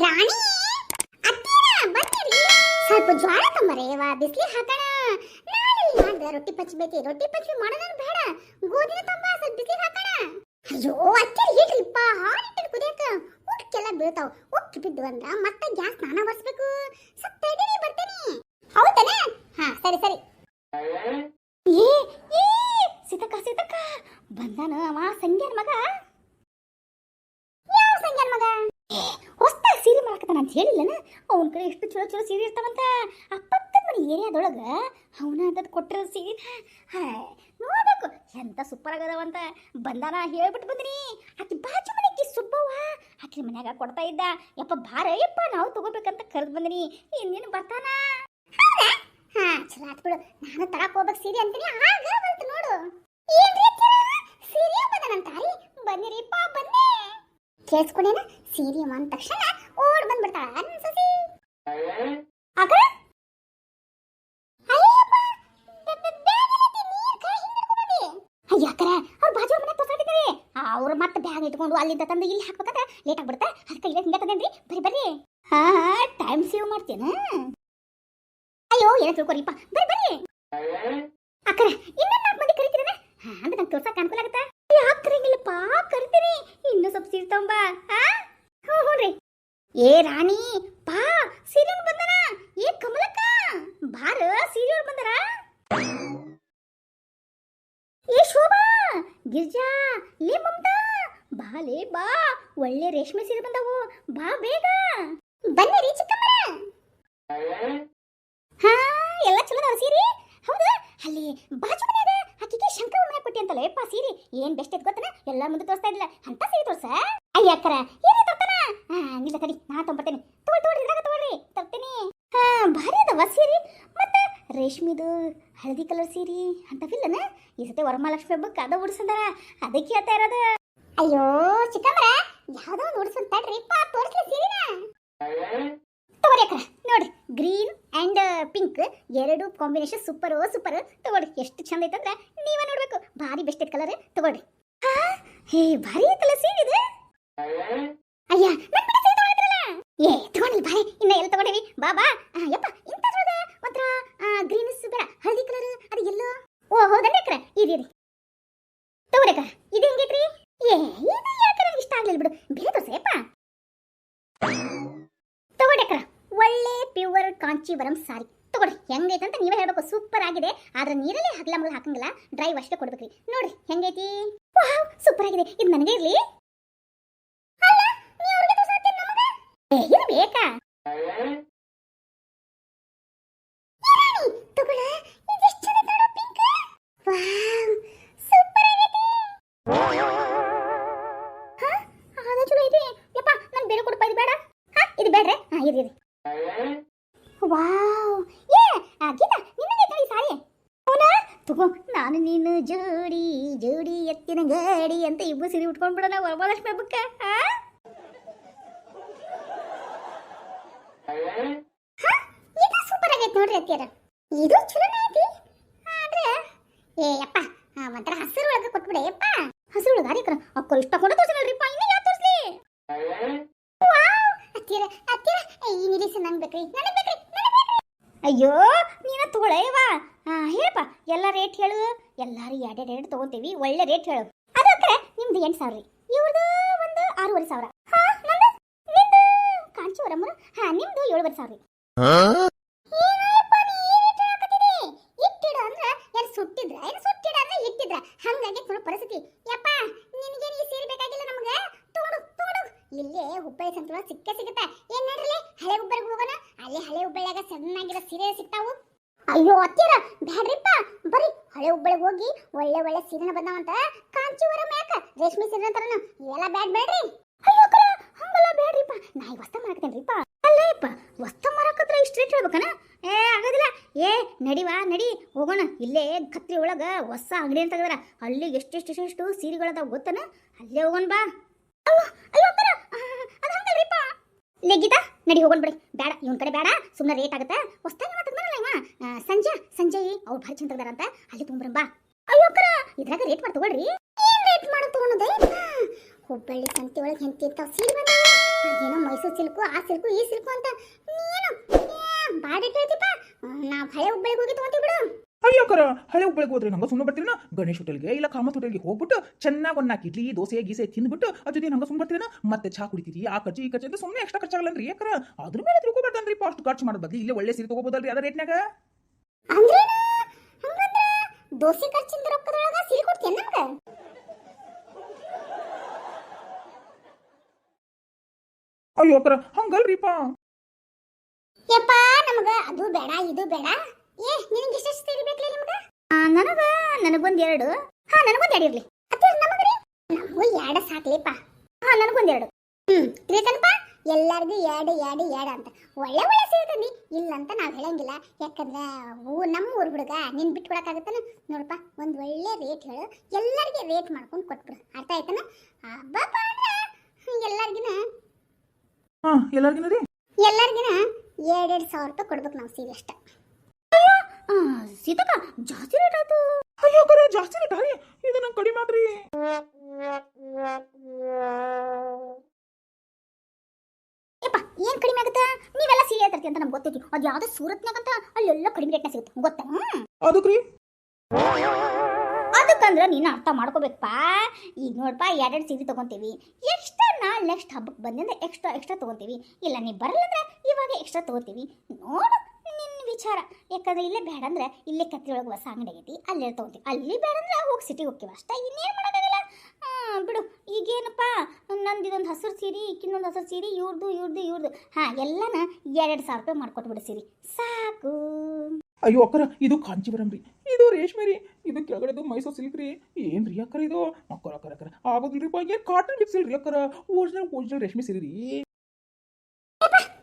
ರಾಣಿ ಅತ್ತೀರ ಬನ್ನಿರಿ. ಸ್ವಲ್ಪ ಜ್ವಾಳ ತಂಬರೇವ ಬಿಸ್ಲಿ ಹಾಕೋಣ. ನಾಳೆ ಮಾಡ್ದ ರೊಟ್ಟಿ ಪಚ್ಚಬೇಕು. ರೊಟ್ಟಿ ಪಚ್ಚಿ ಮಾಡೋಣ ಬೇಡ. ಗೋಧಿನ ತಂಬ ಸ್ವಲ್ಪ ಬಿಸ್ಲಿ ಹಾಕೋಣ. ಅಯ್ಯೋ ಅತ್ತೀರ ಹೇಳ್ರಿಪ್ಪ, ಹಾಲಿಟ್ಟು ಕುದಿಯಕ ಉಕ್ಕೆಲ್ಲ ಬೀಳ್ತಾವ. ಉಕ್ಕಿ ಬಿದ್ದು ಅಂದ್ರ ಮತ್ತೆ ಗ್ಯಾಸ್ ಸ್ನಾನ ಬರ್ಸ್ಬೇಕು. ಸ್ವಲ್ಪ ತಡೀರಿ ಬರ್ತೇನೆ. ಹೌದನ? ಹಾ ಸರಿ ಸರಿ. ಏ ಏ ಸೀತಕ್ಕ ಸೀತಕ್ಕ ಬಂದಾನ ಅವ ಸಂಗ್ಯಾನ ಮಗ. ಯಾವ ಸಂಗ್ಯಾನ ಮಗ? ಹೊಸ್ತಾಗ ಸೀರೆ ಮಾಡಕತ್ತಾನ ಅಂತ ಹೇಳಿಲ್ಲನ. ಅವನ ಕಡೆ ಎಷ್ಟು ಚಲೋ ಚಲೋ ಸೀರೆ ಇರ್ತಾವಂತ. ಆ ಪಕ್ಕದ ಮನೆ ಏರಿಯಾದೊಳಗ ಅವನ ಅಂತದ್ ಕೊಟ್ಟಿರೋ ಸೀರೆ ನೋಡ್ಬೇಕು ಎಂತ ಸೂಪರ್ ಆಗದವಂತ. ಬಂದಾನ ಹೇಳ್ಬಿಟ್ಟು ಬಂದಿನಿ. ಆಕಿ ಬಾಜು ಮನೆಗೆ ಸುಬ್ಬವ್ವ ಆಕಿ ಮನ್ಯಾಗ ಕೊಡ್ತಾ ಇದ್ದ. ಯಪ್ಪ ಬಾರ ಯಪ್ಪ ನಾವು ತಗೋಬೇಕಂತ ಕರೆದು ಬಂದಿನಿ. ಇನ್ನೇನು ಬರ್ತಾನ. ಹಾ ಚಲೋ ಆತ್ ಬಿಡು. ನಾನು ತರಕ್ ಹೋಗ್ಬೇಕು ಸೀರೆ ಅಂತೀನಿ. ಆಗ ಬಂತು ನೋಡು. ಏನ್ರಿ ಸೀರೆ ಬಂದನಂತಾರಿ. ಬನ್ನಿರಿಪ್ಪ ಬನ್ನಿ. ಕೇಳಿಸ್ಕೊಂಡೇನ? ಸೀರೆ ಅಂದ ತಕ್ಷಣ ಓಡ್ ಬಂದ್ಬಿಡ್ತಾಳ ನನ್ನ ಸಸಿ. ಆಗ ಅಯ್ಯಾಕರ ಅವ್ರ ಬಾಜು ಮನೆ ತೋರ್ಸಾಕಿದ್ದಾರೆ. ಅವ್ರು ಮತ್ತೆ ಬ್ಯಾಗ್ ಇಟ್ಕೊಂಡು ಅಲ್ಲಿಂದ ತಂದು ಇಲ್ಲಿ ಹಾಕ್ಬೇಕಂತ ಲೇಟ್ ಆಗ್ಬಿಡುತ್ತೆ. ಅದಕ್ಕೆ ಇಲ್ಲೇ ಹಿಂಗೆ ತಂದೇನ್ರಿ. ಬರ್ರಿ ಬರ್ರಿ. ಹಾ ಟೈಮ್ ಸೇವ್ ಮಾಡ್ತೇನ. ಅಯ್ಯೋ ಏನು ತಿಳ್ಕೊರಿಪ್ಪ. ಬರ್ರಿ ಬರ್ರಿ. ಅಕ್ಕರ ಇನ್ನೊಂದು 4 ಮಂದಿ ಕರಿತೀರನ? ಹಾ ಅಂದ್ರೆ ನಂಗೆ ತೋರ್ಸಕ್ಕೆ ಅನುಕೂಲ ಆಗುತ್ತಾ? ಯಾಕೆ ಕರಂಗಿಲ್ಲಪ್ಪ? ಕರಿತೀನಿ. ಇನ್ನೂ ಸ್ವಲ್ಪ ಸೀರೆ ತಗೊಂಬ. ಹ್ಞೂ ಹ್ಞೂ. ಏ ರಾಣಿ ಬಾ, ಸೀರೆ ಬಂದನ. ಏ ಕಮಲಕ್ಕ ಬಾರ, ಸೀರೆ ಬಂದರ. ಏ ಶೋಭಾ ಗಿರ್ಜಾ ಲೇ ಮಮತಾ ಬಾಲೇ ಬಾ. ಒಳ್ಳೆ ರೇಷ್ಮೆ ಸೀರೆ ಬಂದವು. ಬಾ ಬೇಗ ಬನ್ನಿರಿ ಚಿಕ್ಕಮ್ಮ. ಹಾ ಎಲ್ಲ ಚಲೋ ಅದಾವ ಸೀರೆ. ಹೌದಾ? ಅಲ್ಲಿ ಬಾಜು ಮನ್ಯಾಗ ಆಕಿಗೆ ಶಂಕರ ಮನೆ ಕೊಟ್ಟಿ ಅಂತಲ್ಲ ಯಪ್ಪ ಸೀರೆ. ಏನ್ ಬೆಸ್ಟ್ ಐತ್ ಗೊತ್ತನ? ಎಲ್ಲ ಮುಂದೆ ತೋರಿಸ್ತಾ ಇದ್ದಿಲ್ಲ ಅಂತ ಸೀರೆ ತೋರ್ಸ. ಅಯ್ಯಕ್ಕರ ಏನೇ ತರ್ತಾನ? ನಿಲ್ಲ ತಡಿ ನಾ ತೊಂಬರ್ತೇನೆ. ತಗೊಳ್ಳಿ ಇದ್ರಾಗ ತಗೊಳ್ರಿ ತರ್ತೀನಿ. ಹಾ ಭಾರಿ ಅದಾವ ಸೀರೆ. ಮತ್ತೆ ರೇಷ್ಮಿದು ಹಳದಿ ಕಲರ್ ಸೀರೆ ಅಂತವಿಲ್ಲನ? ಈ ಸತಿ ವರಮಹಾಲಕ್ಷ್ಮಿ ಹಬ್ಬಕ್ಕೆ ಅದ ಉಡ್ಸಂದಾರ. ಅದಕ್ಕೆ ಹೇಳ್ತಾ ಇರೋದು. ಅಯ್ಯೋ ಚಿಕ್ಕಮ್ಮರ ಯಾವ್ದೋ ಒಂದು ಉಡ್ಸಂತ ತಡ್ರಿಪ್ಪ ತೋರಿಸ್ಲಿ ಸೀರೆನ. ತಗೋರಿ ಅಕ್ಕ ನೋಡಿ, ಗ್ರೀನ್ ಅಂಡ್ ಪಿಂಕ್ ಎರಡು ಕಾಂಬಿನೇಷನ್ ಸೂಪರ್ ಸೂಪರ್. ತಗೊಳ್ರಿ ಎಷ್ಟು ಚಂದ ಐತಂದ್ರೆ ನೀವ ನೋಡ್ಬೇಕು. ಭಾರಿ ಬೆಸ್ಟ್ ಐತ್ ಕಲರ್. ತಗೊಳ್ರಿ. ಹೇ ಭಾರಿ ಐತಲ್ಲ ಸೀರೆ ಇದು. ಅಯ್ಯ ನನ್ನ ಕಡೆ ಸೀರೆ ತಗೊಳ್ತಿರಲ್ಲ. ಏ ತಗೊಂಡಿ ಭಾರಿ. ಇನ್ನ ಎಲ್ಲ ತಗೊಂಡಿವಿ. ಬಾ ಬಾ. ಯಪ್ಪ ಇಂಥದ್ರೊಳಗ ಒಂಥರ ಗ್ರೀನ್ಸ್ ಬೇಡ, ಹಳದಿ ಕಲರ್ ಅದು ಎಲ್ಲೋ. ಓ ಹೌದನ್ರಿ ಅಕ್ಕ. ಇರಿ ತಗೋರಿ ಅಕ್ಕ. ಇದು ಹೆಂಗೈತ್ರಿ? ಏ ಇದು ಯಾಕೆ ನನಗೆ ಇಷ್ಟ ಆಗ್ಲಿಲ್ಲ ಬಿಡು. ಬೇರೆ ತೋರ್ಸಪ್ಪ. ತಗೊಳ್ಳಿ ಅಕ್ಕ. ಒಳ್ಳೆ ಪ್ಯೂರ್ ಕಾಂಚೀವರಂ ಸಾರಿ. ತಗೊಳ್ರಿ ಹೆಂಗೈತೆ ಅಂತ ನೀವೇ ಹೇಳ್ಬೇಕು. ಸೂಪರ್ ಆಗಿದೆ. ಆದ್ರೆ ನೀರಲ್ಲಿ ಹಗಲ ಮಗಲ ಹಾಕಂಗಿಲ್ಲ. ಡ್ರೈ ಅಷ್ಟೇ ಕೊಡ್ಬೇಕ್ರಿ. ನೋಡ್ರಿ ಹೆಂಗೈತಿ. ವಾವ್ ಸೂಪರ್ ಆಗಿದೆ. ಇದು ನನಗೆ ಇರ್ಲಿ. ಅಲ್ಲ ನೀ ಅವ್ರಿಗೆ ತೋರ್ಸಾತ್ತೀನಿ ನಮಗ. ಏ ಇದು ಬೇಕಾ? ತಗೊಳ್ಳ ಇದೆಷ್ಟು ಚಂದ ನೋಡು ಪಿಂಕ್. ವಾವ್ ಸೂಪರ್ ಆಗೈತಿ. ಹಾ ಅದು ಚಲೋ ಐತಿ. ಯಪ್ಪ ನಾನು ಬೇರೆ ಕೊಡಪ್ಪ. ಇದು ಬೇಡ. ಹಾ ಇದು ಬೇಡ್ರೆ. ಹಾ ಇರಿ. ವಾವ್ ಏ ಗೀತಾ ನಿನ್ನಗೆ ಐತಲ್ಲ ಈ ಸಾರಿ. ಹೌದಾ? ತಗೋ ನಾನು ನೀನು ಜೋಡಿ ಜೋಡಿ ಎತ್ತಿನ ಗಾಡಿ ಅಂತ ಇಬ್ಬರು ಸೀರೆ ಉಟ್ಕೊಂಡ್ಬಿಡೋಣ ವರಮಹಾಲಕ್ಷ್ಮಿ ಹಬ್ಬಕ್ಕೆ. ಇದು ಸೂಪರ್ ಆಗೈತೆ ನೋಡ್ರಿ ಅತ್ತಿಯರ. ಇದು ಚಲೋನೇ ಐತಿ. ಆದ್ರೆ ಏ ಅಪ್ಪ ಒಂಥರ ಹಸಿರು ಒಳಗೆ ಕೊಟ್ಬಿಡೆ ಯಪ್ಪ. ಹಸಿರು ಒಳಗೆ ಅರಿಕರ ಅಕ್ಕರು ಇಷ್ಟ ಕೊಡ ತೋರಿಸಲ್ರಿಪ್ಪ. ಇನ್ನು ಯಾರು ತೋರಿಸ್ಲಿ? ವಾವ್ ಅತ್ತಿಯರ ಅತ್ತಿಯರ ಈ ನಿರೀಕ್ಷೆ ನಂಗೆ ಬೇಕ್ರಿ. ನನಗೆ ಬೇಕ್ರಿ. ಅಯ್ಯೋ ನೀನ ತಗೊಳ್ಳೇವಾ. ಹೇಳಪ್ಪ ಎಲ್ಲ ರೇಟ್ ಹೇಳು. ಎಲ್ಲಾರು ಎರಡೆರಡು ತಗೋತೀವಿ. ಒಳ್ಳೆ ರೇಟ್ ಹೇಳು. ಅದು ಅಕ್ಕರೆ ನಿಮ್ದು 8,000 ರೀ. ಇವ್ರದ್ದು ಒಂದು 6,500. ಹಾ ನಂದು ನಿಂದು ಕಾಂಚೀವರಂ. ಹಾ ನಿಮ್ದು 7,500 ರೀ. ಇಟ್ಟಿಡ ಅಂದ್ರೆ ಏನು ಸುಟ್ಟಿದ್ರ ಏನು ಸುಟ್ಟಿಡ ಅಂದ್ರೆ ಇಟ್ಟಿದ್ರ ಹಂಗಾಗಿ ಕೂಡ ಪರಿಸ್ಥಿತಿ. ಯಪ್ಪ ನಿನಗೇನು ಈ ಸೀರೆ ಬೇಕಾಗಿಲ್ಲ ನಮಗೆ. ತಗೊಂಡು ತಗೊಂಡು ಇಲ್ಲೇ ಹುಬ್ಬಳ್ಳಿ ಸಂತೊಳಗೆ ಸಿಗುತ್ತೆ. ಏನ್ ನೋಡ್ರಿ ಹಳೆ ಹುಬ್ಬಳ್ಳಿಗೆ ಹೋಗೋಣ. ಅಲ್ಲಿ ಹಳೆ ಹುಬ್ಬಳ್ಳಿಯಾಗ ಸಣ್ಣಾಗಿರೋ ಸೀರೆ ಸಿಗ್ತಾವು. ಅಯ್ಯೋ ಅತ್ತಿಯರ ಬ್ಯಾಡ್ರಿಪ್ಪ. ಬರೀ ಹಳೆ ಹುಬ್ಬಳ್ಳಿಗೆ ಹೋಗಿ ಒಳ್ಳೆ ಒಳ್ಳೆ ಸೀರೆನ ಬಂದಾವಂತ. ಕಾಂಚೀವರಂ ಯಾಕ ರೇಷ್ಮೆ ಸೀರೆ ಅಂತಾರನ ಎಲ್ಲ ಬೇಡ್ರಿ. ಅಯ್ಯೋ ಅಕ್ಕ ಹಂಗಲ್ಲ ಬೇಡ್ರಿಪ್ಪ. ನಾ ಈಗ ವಸ್ತ ಮಾರಾಕತ್ತೇನ್ರಿಪ್ಪ. ಅಲ್ಲಪ್ಪ ವಸ್ತ ಮಾರಾಕತ್ರ ಇಷ್ಟು ರೇಟ್ ಹೇಳ್ಬೇಕನ? ಏ ಆಗೋದಿಲ್ಲ. ಏ ನಡಿವಾ ನಡಿ ಹೋಗೋಣ. ಇಲ್ಲೇ ಕತ್ರಿ ಒಳಗ ಹೊಸ ಅಂಗಡಿ ಅಂತ ತೆಗದಾರ. ಅಲ್ಲಿ ಎಷ್ಟೆಷ್ಟು ಸೀರೆಗಳದಾವ ಗೊತ್ತನ? ಅಲ್ಲೇ ಹೋಗೋಣ ಬಾ. ಅಯ್ಯೋ ಅಕ್ಕರ ಅದು ಹಂಗಲ್ರಿಪ್ಪ. ಲೆಗಿತಾ ನಡಿ ಹೋಗೋಣ ಬಿಡಿ. ಬೇಡ ಇವನ್ ಕಡೆ ಬೇಡ. ಸುಮ್ಮನೆ ರೇಟ್ ಆಗುತ್ತೆ. ಹೊಸ್ತಾಗಿ ಮಾತಾಡ್ತಾರಲ್ಲ ಇವ ಸಂಜಯ್ ಅವ್ರು ಭಾರಿ ಚಂದ ತೆಗ್ದಾರಂತ. ಅಲ್ಲಿ ತೊಗೊಂಬರಂಬಾ. ಅಯ್ಯೋ ಅಕ್ಕರ ಇದ್ರಾಗ ರೇಟ್ ಮಾಡಿ ತಗೊಳ್ರಿ. ಏನ್ ರೇಟ್ ಮಾಡಿ ತಗೊಳೋದೇ? ಹುಬ್ಬಳ್ಳಿ ಸಂತೆ ಒಳಗೆ ಹೆಂತಿರ್ತಾವ ಸೀರೆ ಬಂದಾವ. ಅದೇನೋ ಮೈಸೂರು ಸಿಲ್ಕು ಆ ಸಿಲ್ಕು ಈ ಸಿಲ್ಕು ಅಂತ ನೀನು ಬಾಡಿ ಹೇಳ್ತಿಪ್ಪ. ನಾವು ಹಳೆ ಹುಬ್ಬಳ್ಳಿಗೆ ಹೋಗಿ ತಗೊಂತೀವಿ ಬಿಡು. ಅಯ್ಯೋಕರ ಹಳೆ ಹುಬ್ಬಳ್ಳಿಗೆ ಹೋದ್ರೆ ನಂಗೆ ಸುಮ್ಮನೆ ಬರ್ತೀನ. ಗಣೇಶ್ ಹೋಟೆಲ್ಗೆ ಇಲ್ಲ ಕಾಮತ್ ಹೋಟೆಲ್ಗೆ ಹೋಗ್ಬಿಟ್ಟು ಚೆನ್ನಾಗಿ ಒಂದು 4 ಇಡ್ಲಿ ದೋಸೆ ಗೀಸೆ ತಿಂದ್ಬಿಟ್ಟು ಅದ್ರ ಜೊತೆ ನಂಗೆ ಸುಮ್ಮನೆ ಬರ್ತೀನ. ಮತ್ತೆ ಚಾ ಕುಡಿತೀರಿ ಆ ಖರ್ಚು ಈ ಖರ್ಚು ಅಂತ ಸುಮ್ಮನೆ ಎಕ್ಸ್ಟ್ರಾ ಖರ್ಚಾಗಲ್ಲನ್ರಿ. ಯಾಕರ ಅದ್ರ ಮೇಲೆ ತಿಳ್ಕೊಬಾರ್ದನ್ರಿ. ಅಷ್ಟು ಖರ್ಚು ಮಾಡೋದು ಬದಲು ಇಲ್ಲೇ ಒಳ್ಳೆ ಸೀರೆ ತಗೋಬೋದಲ್ರಿ ಅದ ರೇಟ್ನಾಗ. ಅಂದ್ರೆ ಹಂಗಂದ್ರ ದೋಸೆ ಖರ್ಚಿಂದ ರೊಕ್ಕದೊಳಗ ಸೀರೆ ಕೊಡ್ತೀಯ ನಮ್ಗೆ? ಅಯ್ಯೋಕರ ಹಂಗಲ್ರಿಪ್ಪ. ಯಪ್ಪ ನಮಗ ಅದು ಬೇಡ ಇದು ಬೇಡ. ನಿನಗೆ ಎಷ್ಟು ಸೀರೆ ಬೇಕಲ್ಲ ನಿಮ್ಗೆ? ನನಗೊಂದು 2. ನನಗೊಂದು 2 ಇರ್ಲಿ. ಅತ್ತೆ ನಮಗ್ರಿ ನಾವು 2 ಸಾಕ್ಲಿಪ್ಪ. ನನಗೊಂದು 2. ತಿಳ್ಕನಪ್ಪ. ಎಲ್ಲರಿಗೂ 2 ಅಂತ ಒಳ್ಳೆ ಒಳ್ಳೆ ಸಿಗ್ತದೆ. ಇಲ್ಲ ಅಂತ ನಾವು ಹೇಳಂಗಿಲ್ಲ. ಯಾಕಂದ್ರೆ ನಮ್ಮ ಊರ್ ಹುಡುಗ ನಿನ್ ಬಿಟ್ಕೊಡಕ್ಕಾಗತ್ತನ? ನೋಡಪ್ಪ ಒಂದು ಒಳ್ಳೆ ರೇಟ್ ಹೇಳು, ಎಲ್ಲರಿಗೆ ರೇಟ್ ಮಾಡ್ಕೊಂಡು ಕೊಟ್ಬಿಡು. ಅರ್ಥ ಆಯ್ತನ? ಹಬ್ಬಪ್ಪ ಅಂದ್ರೆ ಎಲ್ಲರಿಗಿನ ಎಲ್ಲರಿಗಿನ ರೀ ಎಲ್ಲರಿಗಿನ 2,000 ರೂಪಾಯಿ ಕೊಡ್ಬೇಕು ನಾವು ಸೀರೆ ಅಷ್ಟ. ಸೀತಕ್ಕ ಜಾಸ್ತಿ ರೇಟ್ ಆಯ್ತು. ಅಯ್ಯೋಕರ ಜಾಸ್ತಿ ರೇಟ್ ರೀ ಇದು. ನಂಗೆ ಕಡಿಮೆ ಆದ್ರಿ. ಏನ್ ಕಡಿಮೆ ಆಗುತ್ತಾ? ನೀವೆಲ್ಲ ಸೀರೆ ತರ್ತಿ ಅಂತ ನಮ್ಗೆ ಗೊತ್ತೈತಿ. ಅದು ಯಾವ್ದೋ ಸೂರತ್ನಾಗಂತ ಅಲ್ಲೆಲ್ಲ ಕಡಿಮೆ ರೇಟ್ನ ಸಿಗುತ್ತೆ ಗೊತ್ತಾ? ಅದಕ್ರಿ ಅದಕ್ಕಂದ್ರೆ ನೀನು ಅರ್ಥ ಮಾಡ್ಕೋಬೇಕಪ್ಪ. ಈಗ ನೋಡಪ್ಪ 2 ಸೀರೆ ತಗೊಂತೀವಿ. ಎಕ್ಸ್ಟ್ರಾ ನಾಳೆ ನೆಕ್ಸ್ಟ್ ಹಬ್ಬಕ್ಕೆ ಬಂದಿಂದ ಎಕ್ಸ್ಟ್ರಾ ತಗೊಂತೀವಿ. ಇಲ್ಲ ನೀ ಬರಲ್ಲಂದ್ರೆ ಇವಾಗ ಎಕ್ಸ್ಟ್ರಾ ತಗೋತೀವಿ. ನೋಡು ನಿನ್ನ ವಿಚಾರ. ಯಾಕಂದ್ರೆ ಇಲ್ಲೇ ಬೇಡ ಅಂದ್ರೆ ಇಲ್ಲೇ ಕತ್ತಿ ಒಳಗೆ ಹೊಸ ಅಂಗಡಿ ಆಗೈತಿ, ಅಲ್ಲೇ ತಗೋತೀವಿ. ಅಲ್ಲಿ ಬೇಡ ಅಂದ್ರೆ ಹೋಗಿ ಸಿಟಿಗೆ ಹೋಗ್ತೀವಿ ಅಷ್ಟ. ಇನ್ನೇನು ಮಾಡೋಕ್ಕಾಗಲ್ಲ ಬಿಡು. ಈಗೇನಪ್ಪ ನಂದು ಇದೊಂದು ಹಸಿರು ಸೀರೆ, ಇನ್ನೊಂದು ಹಸಿರು ಸೀರೆ, ಇವ್ರದ್ದು ಎಲ್ಲನ 2,000 ರೂಪಾಯಿ ಮಾಡ್ಕೊಟ್ಬಿಡು ಸೀರೆ ಸಾಕು. ಅಯ್ಯೋ ಅಕ್ಕರ ಇದು ಕಾಂಚಿವರಂ ರೀ, ಇದು ರೇಷ್ಮೆ ರೀ, ಇದು ಕೆಳಗಡೆದು ಮೈಸೂರು ಸಿಲ್ಕ್ ರೀ. ಏನ್ರಿ ಅಕ್ಕರ ಇದು? ಅಕ್ಕರ ಆಗೋದಿಲ್ರಿಪ್ಪ. ಏನು ಕಾಟನ್ ಮಿಕ್ಸ್ ಇಲ್ರಿ ಅಕ್ಕರ. ಒರಿಜಿನಲ್ ರೇಷ್ಮೆ ಸೀರೆ ರೀ.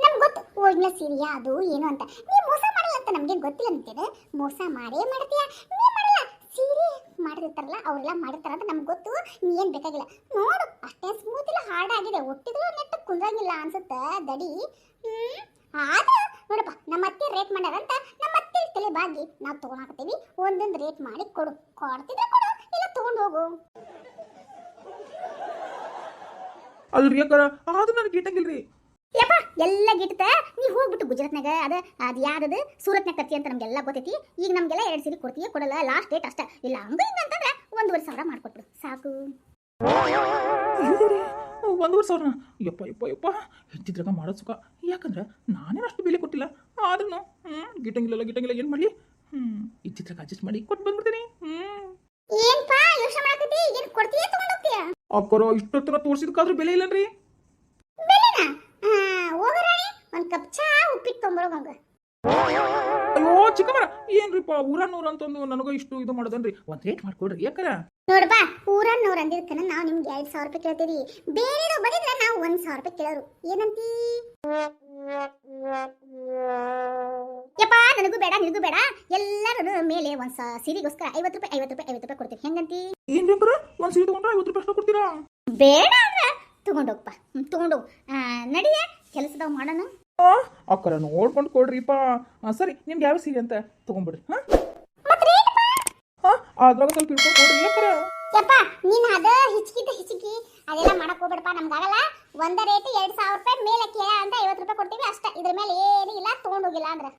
ನಮ್ಗೆ ಗೊತ್ತು ಒರಿಜಿನಲ್ ಸೀರೆ ಅದು ಏನು ಅಂತ. ನೀ ಮೋಸ ಮಾಡಲ್ಲ ಅಂತ ನಮ್ಗೆ ಗೊತ್ತಿಲ್ಲ ಅಂತೇನೆ. ಮೋಸ ಮಾಡೇ ಮಾಡ್ತೀಯ. ನೀ ಮಾಡಲ್ಲ. ಸೀರೆ ಮಾಡಿರ್ತಾರಲ್ಲ ಅವರೆಲ್ಲ ಮಾಡಿರ್ತಾರ ಅಂತ ನಮ್ಗೆ ಗೊತ್ತು. ನೀ ಏನು ಬೇಕಾಗಿಲ್ಲ. ನೋಡು ಅಷ್ಟೇ ಸ್ಮೂತ್ ಇಲ್ಲ, ಹಾರ್ಡ್ ಆಗಿದೆ. ಒಟ್ಟಿದ್ರು ನೆಟ್ಟ ಕುಂದ್ರಂಗಿಲ್ಲ ಅನ್ಸುತ್ತೆ ದಡಿ. ಆದ್ರೆ ನೋಡಪ್ಪ ನಮ್ಮ ಅತ್ತೆ ರೇಟ್ ಮಾಡ್ಯಾರಂತ ನಮ್ಮ ಅತ್ತೆ ತಲೆ ಬಾಗಿ ನಾವು ತಗೊಳಕತ್ತೀವಿ. ಒಂದೊಂದು ರೇಟ್ ಮಾಡಿ ಕೊಡ್ತಿದ್ರೆ ಕೊಡು, ಇಲ್ಲ ತಗೊಂಡು ಹೋಗು. ಅಲ್ರಿ ಅಕ್ಕರ ಅದು ನನಗೆ ಗೀಟಂಗಿಲ್ರಿ. ಯಪ್ಪ ಎಲ್ಲ ಗಿಟ್ಟ. ನೀ ಹೋಗ್ಬಿಟ್ಟು ಗುಜರಾತ್ನಾಗ ಅದು ಯಾವ್ದು ಸೂರತ್ನಾಗ ಕತ್ತಿ ಅಂತ ನಮ್ಗೆಲ್ಲ ಗೊತ್ತೈತಿ. ಈಗ ನಮ್ಗೆಲ್ಲ 2 ಸೀರೆ ಕೊಡ್ತೀಯ ಕೊಡಲ್ಲ, ಲಾಸ್ಟ್ ಡೇಟ್ ಅಷ್ಟ. ಇಲ್ಲ ಹಂಗ ಹಿಂಗ ಅಂತಂದ್ರೆ 1,500 ಮಾಡ್ಕೊಟ್ಬಿಡು ಸಾಕು. 1,500? ಯಪ್ಪ ಹೆಚ್ಚಿದ್ರಾಗ ಮಾಡೋದು ಸುಖ. ಯಾಕಂದ್ರೆ ನಾನೇನು ಅಷ್ಟು ಬೆಲೆ ಕೊಟ್ಟಿಲ್ಲ. ಆದ್ರೂ ಗಿಟ್ಟಂಗಿಲ್ಲ ಏನು ಮಾಡಲಿ. ಇಚ್ಚಿದ್ರಾಗ ಅಡ್ಜಸ್ಟ್ ಮಾಡಿ ಕೊಟ್ಟು ಬಂದ್ಬಿಡ್ತೀನಿ. ಏನ್ಪ ಯೋಚನೆ ಮಾಡಕತ್ತಿ? ಏನು ಕೊಡ್ತೀಯ ತಗೊಂಡು ಹೋಗ್ತೀಯ? ಅಕ್ಕರೋ ಇಷ್ಟೊತ್ತರ ತೋರಿಸಿದಕ್ಕಾದ್ರೂ ಬೆಲೆ ಇಲ್ಲನ್ರಿ. ಬೆಲೆನಾ? ಹೋಗರಾಣಿ ಒಂದು ಕಪ್ ಚಾ ಉಪ್ಪಿಟ್ಟು ತೊಂಬರೋಗಂಗ. ಅಯ್ಯೋ ಚಿಕ್ಕಮ್ಮರ ಏನ್ರಿಪ್ಪ ಊರನ್ನೂರು ಅಂತಂದು ನನಗೂ ಇಷ್ಟು ಇದು ಮಾಡೋದನ್ರಿ. ಒಂದು ರೇಟ್ ಮಾಡ್ಕೊಡ್ರಿ ಯಾಕರ. ನೋಡಪ್ಪ ಊರನ್ನೂರು ಅಂದಿದ್ದಕ್ಕನ ನಾವು ನಿಮ್ಗೆ 2,000 ರೂಪಾಯಿ ಕೇಳ್ತೀವಿ. ಬೇರೆ ಬಂದಿದ್ರೆ ನಾವು 1,000 ರೂಪಾಯಿ ಕೇಳೋರು. ಏನಂತೀ? ಯಪ್ಪ ನನಗೂ ಬೇಡ ನಿನಗೂ ಬೇಡ. ಎಲ್ಲರೂ ಮೇಲೆ ಒಂದು ಸೀರೆಗೋಸ್ಕರ 50 ರೂಪಾಯಿ ಕೊಡ್ತೀವಿ. ಹೆಂಗಂತಿ? ಏನ್ರಿ ಅಕ್ಕರ ಒಂದು ಸೀರೆ ತಗೊಂಡ್ರೆ 50 ರೂಪಾಯಿ ಅಷ್ಟು ಕೊಡ್ತೀರಾ? ಬೇಡ ಅಂದ್ರೆ ತಗೊಂಡೋಗಪ್ಪ. ತಗೊಂಡೋಗು. ನಡಿಯ ಕೆಲಸದವ್ ಮಾಡೋಣ. ಅಕ್ಕರ ನೋಡ್ಕೊಂಡು ಕೊಡ್ರಿಪ್ಪ. ಸರಿ ನಿಮ್ಗೆ ಯಾವ ಸೀರೆ ಅಂತ ತಗೊಂಡ್ಬಿಡ್ರಿ. ಅದ್ರಾಗ ಸ್ವಲ್ಪ ಇಟ್ಕೊಂಡು ಕೊಡ್ರಿ ಅಕ್ಕರ. ಯಪ್ಪ ನೀನ್ ಅದ ಹಿಚ್ಕಿ ಅದೆಲ್ಲ ಮಾಡಕ್ ಹೋಗ್ಬೇಡಪ್ಪ. ನಮ್ಗಾಗಲ್ಲ. ಒಂದ ರೇಟ್ 2,000 ರೂಪಾಯಿ ಮೇಲೆ ಕೇಳ ಅಂತ 50 ರೂಪಾಯಿ ಕೊಡ್ತೀವಿ ಅಷ್ಟ. ಇದ್ರ ಮೇಲೆ ಏನು ಇಲ್ಲ. ತಗೊಂಡೋಗಿಲ್ಲ ಅಂದ್ರೆ